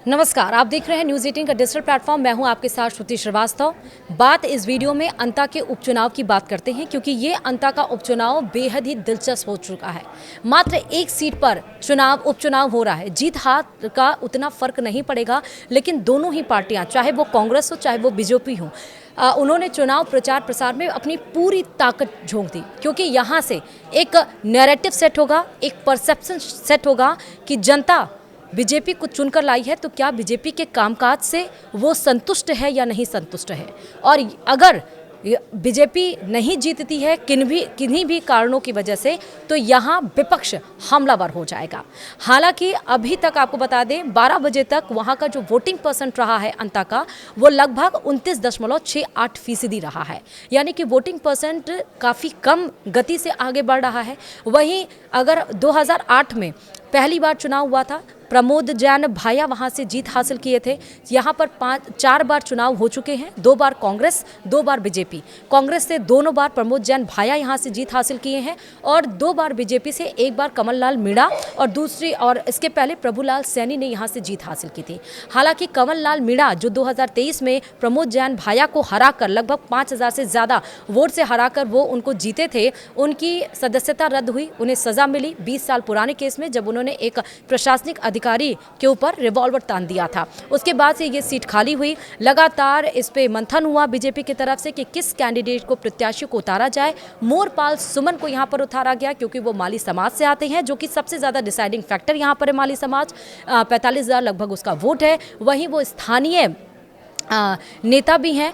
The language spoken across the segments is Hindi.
नमस्कार, आप देख रहे हैं न्यूज़ 18 का डिजिटल प्लेटफॉर्म। मैं हूं आपके साथ श्रुति श्रीवास्तव। बात इस वीडियो में अंता के उपचुनाव की बात करते हैं, क्योंकि ये अंता का उपचुनाव बेहद ही दिलचस्प हो चुका है। मात्र एक सीट पर उपचुनाव हो रहा है। जीत हार का उतना फर्क नहीं पड़ेगा, लेकिन दोनों ही पार्टियां, चाहे वो कांग्रेस हो चाहे वो बीजेपी हो, उन्होंने चुनाव प्रचार प्रसार में अपनी पूरी ताकत झोंक दी, क्योंकि यहाँ से एक नैरेटिव सेट होगा, एक परसेप्शन सेट होगा कि जनता बीजेपी को चुनकर लाई है, तो क्या बीजेपी के कामकाज से वो संतुष्ट है या नहीं संतुष्ट है। और अगर बीजेपी नहीं जीतती है किन्हीं भी कारणों की वजह से, तो यहाँ विपक्ष हमलावर हो जाएगा। हालांकि अभी तक आपको बता दें, 12 बजे तक वहाँ का जो वोटिंग परसेंट रहा है अंता का, वो लगभग 29.68% रहा है। यानी कि वोटिंग परसेंट काफ़ी कम गति से आगे बढ़ रहा है। वहीं अगर 2008 में पहली बार चुनाव हुआ था, प्रमोद जैन भाया वहां से जीत हासिल किए थे। यहाँ पर 4 बार चुनाव हो चुके हैं, 2 बार कांग्रेस, 2 बार बीजेपी। कांग्रेस से दोनों बार प्रमोद जैन भाया यहाँ से जीत हासिल किए हैं, और 2 बार बीजेपी से, 1 बार कमल लाल मीणा और इसके पहले प्रभुलाल सैनी ने यहाँ से जीत हासिल की थी। हालांकि कमल लाल मीणा जो 2023 में प्रमोद जैन भाया को हराकर लगभग 5,000 से ज़्यादा वोट से हराकर वो उनको जीते थे, उनकी सदस्यता रद्द हुई, उन्हें सजा मिली 20 साल पुराने केस में, जब उन्होंने एक प्रशासनिक अधिकारी के ऊपर रिवॉल्वर तान दिया था। उसके बाद से ये सीट खाली हुई। लगातार इस पे मंथन हुआ बीजेपी की तरफ से कि किस कैंडिडेट को, प्रत्याशी को उतारा जाए। मोरपाल सुमन को यहाँ पर उतारा गया, क्योंकि वो माली समाज से आते हैं, जो कि सबसे ज़्यादा डिसाइडिंग फैक्टर यहाँ पर है। माली समाज 45,000 लगभग उसका वोट है। वहीं वो स्थानीय नेता भी हैं,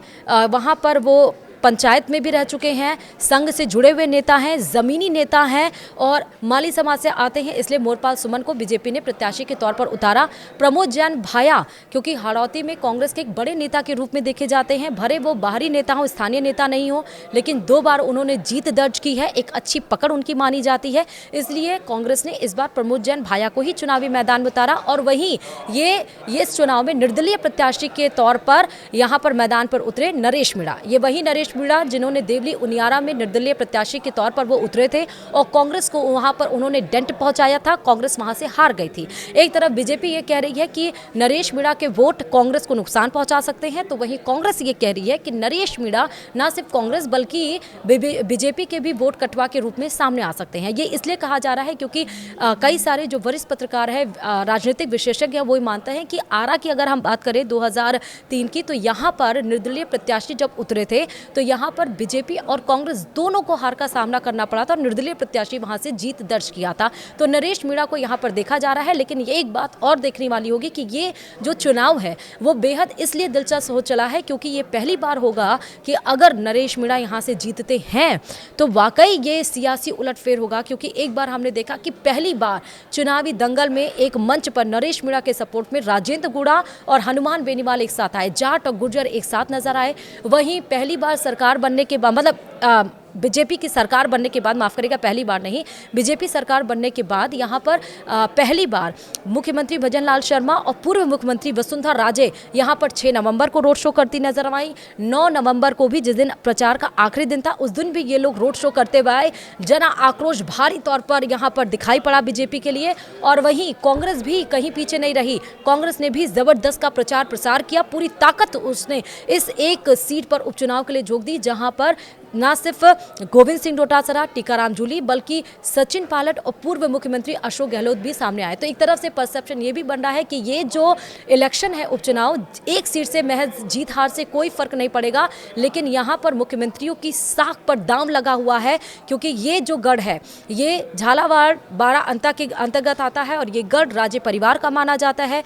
वहाँ पर वो पंचायत में भी रह चुके हैं, संघ से जुड़े हुए नेता हैं, ज़मीनी नेता हैं और माली समाज से आते हैं। इसलिए मोरपाल सुमन को बीजेपी ने प्रत्याशी के तौर पर उतारा। प्रमोद जैन भाया, क्योंकि हाड़ौती में कांग्रेस के एक बड़े नेता के रूप में देखे जाते हैं, भरे वो बाहरी नेता हो, स्थानीय नेता नहीं हो, लेकिन 2 बार उन्होंने जीत दर्ज की है, एक अच्छी पकड़ उनकी मानी जाती है। इसलिए कांग्रेस ने इस बार प्रमोद जैन भाया को ही चुनावी मैदान में उतारा। और वहीं ये इस चुनाव में निर्दलीय प्रत्याशी के तौर पर यहाँ पर मैदान पर उतरे नरेश मीणा। ये वही नरेश मीणा जिन्होंने देवली उनियारा में निर्दलीय प्रत्याशी के तौर पर वो उतरे थे, और कांग्रेस को वहां पर उन्होंने डेंट पहुंचाया था। कांग्रेस वहां से हार गई थी। एक तरफ बीजेपी ये कह रही है कि नरेश मीणा के वोट कांग्रेस को नुकसान पहुंचा सकते हैं, तो वहीं कांग्रेस ये कह रही है कि नरेश मीणा न सिर्फ कांग्रेस बल्कि बीजेपी के भी वोट कटवा के रूप में सामने आ सकते हैं। ये इसलिए कहा जा रहा है क्योंकि कई सारे जो वरिष्ठ पत्रकार है, राजनीतिक विशेषज्ञ, वो मानते हैं कि आरा की अगर हम बात करें 2003 की, तो यहाँ पर निर्दलीय प्रत्याशी जब उतरे थे, तो यहाँ पर बीजेपी और कांग्रेस दोनों को हार का सामना करना पड़ा था, और निर्दलीय प्रत्याशी वहां से जीत दर्ज किया था। तो नरेश मीणा को यहाँ पर देखा जा रहा है। लेकिन ये एक बात और देखने वाली होगी कि ये जो चुनाव है वो बेहद इसलिए दिलचस्प हो चला है क्योंकि ये पहली बार होगा कि अगर नरेश मीणा यहाँ से जीतते हैं तो वाकई ये सियासी उलटफेर होगा। क्योंकि एक बार हमने देखा कि पहली बार चुनावी दंगल में एक मंच पर नरेश मीणा के सपोर्ट में राजेंद्र गुड़ा और हनुमान बेनीवाल एक साथ आए, जाट और गुर्जर एक साथ नजर आए। वहीं पहली बार सरकार बनने के बाद, मतलब बीजेपी की सरकार बनने के बाद, माफ करेगा, पहली बार नहीं, बीजेपी सरकार बनने के बाद यहाँ पर पहली बार मुख्यमंत्री भजनलाल शर्मा और पूर्व मुख्यमंत्री वसुंधरा राजे यहाँ पर 6 नवंबर को रोड शो करती नजर आई। 9 नवंबर को भी, जिस दिन प्रचार का आखिरी दिन था, उस दिन भी ये लोग रोड शो करते हुए आए। जन आक्रोश भारी तौर पर यहाँ पर दिखाई पड़ा बीजेपी के लिए। और वहीं कांग्रेस भी कहीं पीछे नहीं रही। कांग्रेस ने भी जबरदस्त का प्रचार प्रसार किया, पूरी ताकत उसने इस एक सीट पर उपचुनाव के लिए झोंक दी, जहाँ पर न सिर्फ गोविंद सिंह डोटासरा, टीकाराम जूली, बल्कि सचिन पायलट और पूर्व मुख्यमंत्री अशोक गहलोत भी सामने आए। तो एक तरफ से परसेप्शन ये भी बन रहा है कि ये जो इलेक्शन है, उपचुनाव, एक सीट से महज जीत हार से कोई फर्क नहीं पड़ेगा, लेकिन यहाँ पर मुख्यमंत्रियों की साख पर दांव लगा हुआ है। क्योंकि ये जो गढ़ है, ये झालावाड़ बारा अंता के अंतर्गत आता है, और ये गढ़ राजे परिवार का माना जाता है।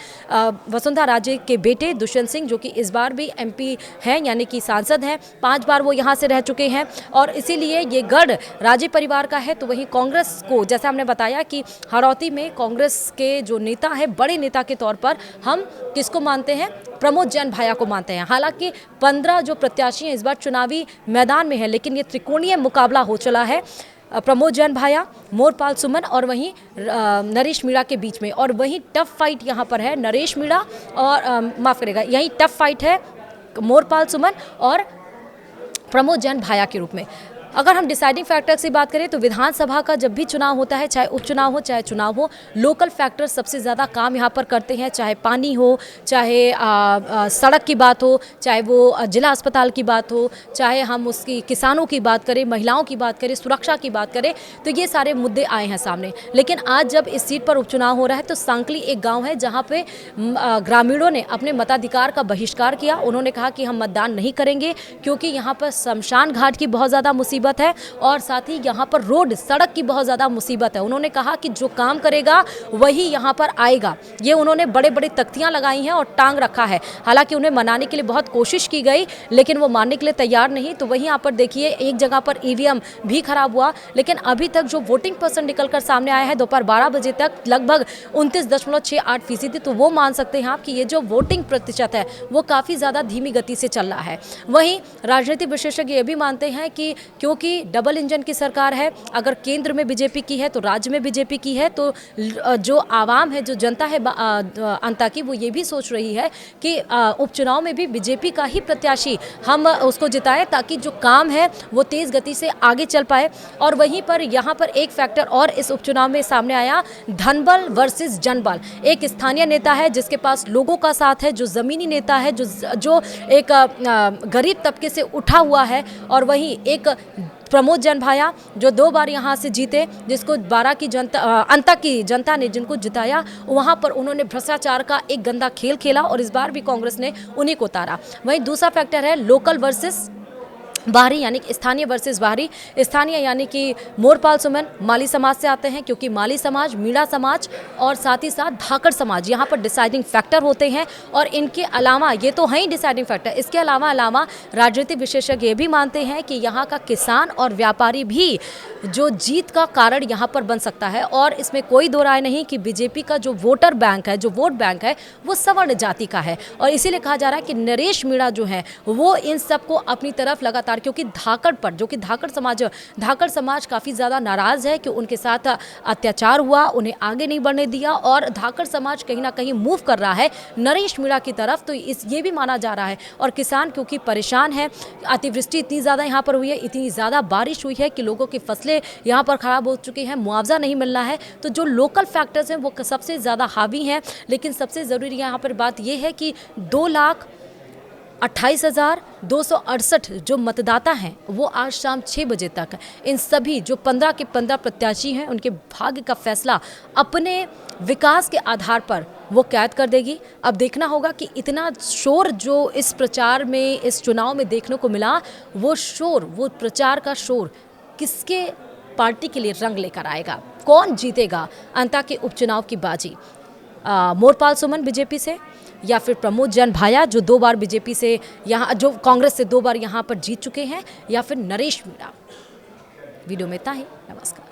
वसुंधरा राजे के बेटे दुष्यंत सिंह, जो कि इस बार भी MP हैं, यानी कि सांसद हैं, 5 बार वो यहाँ से रह चुके हैं, और इसीलिए ये गढ़ राजे परिवार का है। तो वहीं कांग्रेस को, जैसे हमने बताया कि हाड़ौती में कांग्रेस के जो नेता है, बड़े नेता के तौर पर हम किसको मानते हैं? प्रमोद जैन भाया को मानते हैं। हालांकि 15 जो प्रत्याशी हैं इस बार चुनावी मैदान में हैं, लेकिन ये त्रिकोणीय मुकाबला हो चला है प्रमोद जैन भाया, मोरपाल सुमन और वहीं नरेश मीणा के बीच में। और वहीं टफ फाइट यहाँ पर है नरेश मीणा और माफ़ करेगा, यही टफ फाइट है मोरपाल सुमन और प्रमोद जैन भाया के रूप में। अगर हम डिसाइडिंग फैक्टर्स की बात करें तो विधानसभा का जब भी चुनाव होता है, चाहे उपचुनाव हो चाहे चुनाव हो, लोकल फैक्टर्स सबसे ज़्यादा काम यहाँ पर करते हैं। चाहे पानी हो, चाहे सड़क की बात हो, चाहे वो जिला अस्पताल की बात हो, चाहे हम उसकी किसानों की बात करें, महिलाओं की बात करें, सुरक्षा की बात करें, तो ये सारे मुद्दे आए हैं सामने। लेकिन आज जब इस सीट पर उपचुनाव हो रहा है तो सांकली एक गाँव है जहाँ पे ग्रामीणों ने अपने मताधिकार का बहिष्कार किया। उन्होंने कहा कि हम मतदान नहीं करेंगे क्योंकि यहाँ पर शमशान घाट की बहुत ज़्यादा मुसीबत है और साथ ही यहाँ पर रोड सड़क की बहुत ज़्यादा मुसीबत है। उन्होंने कहा कि जो काम करेगा वही यहाँ पर आएगा। ये उन्होंने बड़े बड़े तख्तियाँ लगाई हैं और टांग रखा है। हालांकि उन्हें मनाने के लिए बहुत कोशिश की गई लेकिन वो मानने के लिए तैयार नहीं। तो वहीं यहाँ पर देखिए एक जगह पर ईवीएम भी खराब हुआ, लेकिन अभी तक जो वोटिंग परसेंट निकलकर सामने आया है दोपहर 12 बजे तक लगभग 29.68%, तो वो मान सकते हैं आप कि ये जो वोटिंग प्रतिशत है वो काफ़ी ज़्यादा धीमी गति से चल रहा है। वहीं राजनीतिक विशेषज्ञ ये भी मानते हैं कि क्योंकि डबल इंजन की सरकार है, अगर केंद्र में बीजेपी की है तो राज्य में बीजेपी की है, तो जो आवाम है, जो जनता है अंता की, वो ये भी सोच रही है कि उपचुनाव में भी बीजेपी का ही प्रत्याशी हम उसको जिताएं ताकि जो काम है वो तेज़ गति से आगे चल पाए। और वहीं पर यहाँ पर एक फैक्टर और इस उपचुनाव में सामने आया, धनबल वर्सेस जनबल। एक स्थानीय नेता है जिसके पास लोगों का साथ है, जो ज़मीनी नेता है, जो एक गरीब तबके से उठा हुआ है, और वहीं एक प्रमोद जन भाया जो 2 बार यहाँ से जीते, जिसको 12 की जनता अंता की जनता ने जिनको जिताया, वहाँ पर उन्होंने भ्रष्टाचार का एक गंदा खेल खेला और इस बार भी कांग्रेस ने उन्हीं को उतारा। वहीं दूसरा फैक्टर है लोकल वर्सेस बाहरी, यानी कि स्थानीय वर्सेस बाहरी। स्थानीय यानी कि मोरपाल सुमन माली समाज से आते हैं, क्योंकि माली समाज, मीणा समाज और साथ ही साथ धाकड़ समाज यहाँ पर डिसाइडिंग फैक्टर होते हैं। और इनके अलावा ये तो हैं ही डिसाइडिंग फैक्टर, इसके अलावा राजनीतिक विशेषज्ञ ये भी मानते हैं कि यहाँ का किसान और व्यापारी भी जो जीत का कारण यहाँ पर बन सकता है। और इसमें कोई दो राय नहीं कि बीजेपी का जो वोटर बैंक है, जो वोट बैंक है, वो सवर्ण जाति का है। और इसीलिए कहा जा रहा है कि नरेश मीणा जो है वो इन सबको अपनी तरफ लगातार, क्योंकि धाकड़ पर, जो कि धाकड़ समाज काफ़ी ज़्यादा नाराज़ है कि उनके साथ अत्याचार हुआ, उन्हें आगे नहीं बढ़ने दिया, और धाकड़ समाज कहीं ना कहीं मूव कर रहा है नरेश मीणा की तरफ। तो ये भी माना जा रहा है। और किसान क्योंकि परेशान है, अतिवृष्टि इतनी ज़्यादा यहाँ पर हुई है, इतनी ज़्यादा बारिश हुई है कि लोगों की फसलें यहाँ पर ख़राब हो चुकी हैं, मुआवजा नहीं मिल रहा है। तो जो लोकल फैक्टर्स हैं वो सबसे ज़्यादा हावी हैं। लेकिन सबसे ज़रूरी यहाँ पर बात यह है कि 2,28,268 जो मतदाता हैं वो आज शाम 6 बजे तक इन सभी जो 15 के 15 प्रत्याशी हैं उनके भाग्य का फैसला अपने विकास के आधार पर वो कैद कर देगी। अब देखना होगा कि इतना शोर जो इस प्रचार में, इस चुनाव में देखने को मिला, वो शोर, वो प्रचार का शोर किसके पार्टी के लिए रंग लेकर आएगा, कौन जीतेगा अंता के उपचुनाव की बाजी, मोरपाल सुमन बीजेपी से या फिर प्रमोद जन भाया जो 2 बार बीजेपी से यहाँ, जो कांग्रेस से 2 बार यहाँ पर जीत चुके हैं, या फिर नरेश मीणा। वीडियो में इतना ही। नमस्कार।